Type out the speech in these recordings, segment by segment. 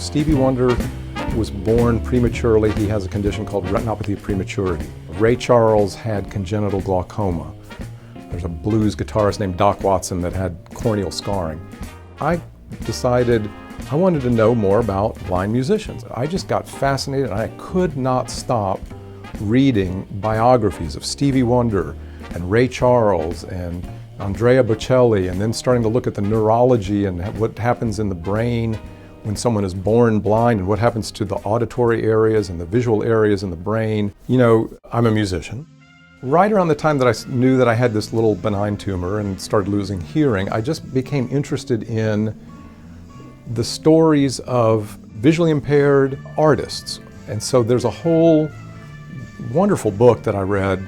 Stevie Wonder was born prematurely. He has a condition called retinopathy of prematurity. Ray Charles had congenital glaucoma. There's a blues guitarist named Doc Watson that had corneal scarring. I decided I wanted to know more about blind musicians. I just got fascinated, and I could not stop reading biographies of Stevie Wonder and Ray Charles and Andrea Bocelli, and then starting to look at the neurology and what happens in the brain when someone is born blind and what happens to the auditory areas and the visual areas in the brain. You know, I'm a musician. Right around the time that I knew that I had this little benign tumor and started losing hearing, I just became interested in the stories of visually impaired artists. And so there's a whole wonderful book that I read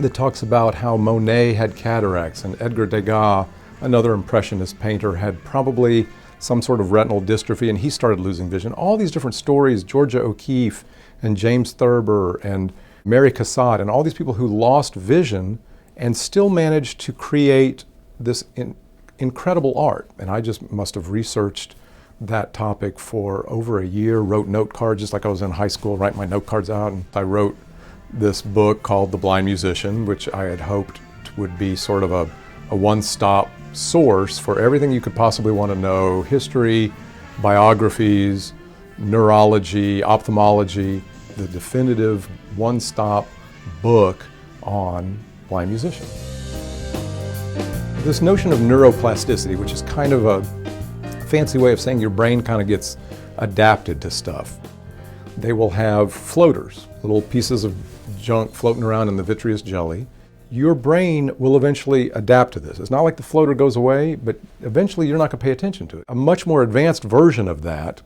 that talks about how Monet had cataracts and Edgar Degas, another impressionist painter, had probably some sort of retinal dystrophy and he started losing vision. All these different stories, Georgia O'Keeffe and James Thurber and Mary Cassatt and all these people who lost vision and still managed to create this incredible art. And I just must have researched that topic for over a year, wrote note cards just like I was in high school, write my note cards out, and I wrote this book called The Blind Musician, which I had hoped would be sort of a one-stop source for everything you could possibly want to know: history, biographies, neurology, ophthalmology, the definitive one-stop book on blind musicians. This notion of neuroplasticity, which is kind of a fancy way of saying your brain kind of gets adapted to stuff. They will have floaters, little pieces of junk floating around in the vitreous jelly. Your brain will eventually adapt to this. It's not like the floater goes away, but eventually you're not going to pay attention to it. A much more advanced version of that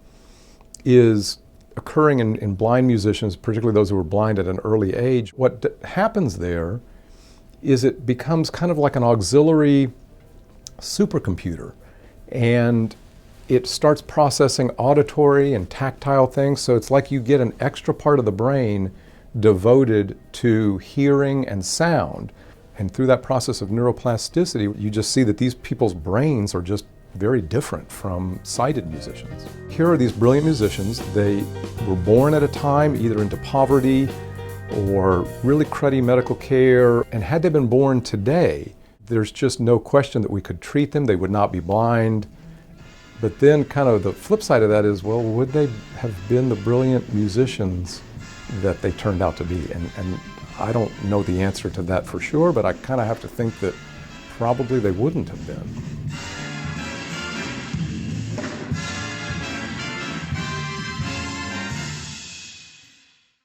is occurring in blind musicians, particularly those who are blind at an early age. What happens there is it becomes kind of like an auxiliary supercomputer, and it starts processing auditory and tactile things, so it's like you get an extra part of the brain devoted to hearing and sound. And through that process of neuroplasticity, you just see that these people's brains are just very different from sighted musicians. Here are these brilliant musicians. They were born at a time either into poverty or really cruddy medical care, and had they been born today, there's just no question that we could treat them. They would not be blind. But then kind of the flip side of that is, well, would they have been the brilliant musicians that they turned out to be? And I don't know the answer to that for sure, but I kind of have to think that probably they wouldn't have been.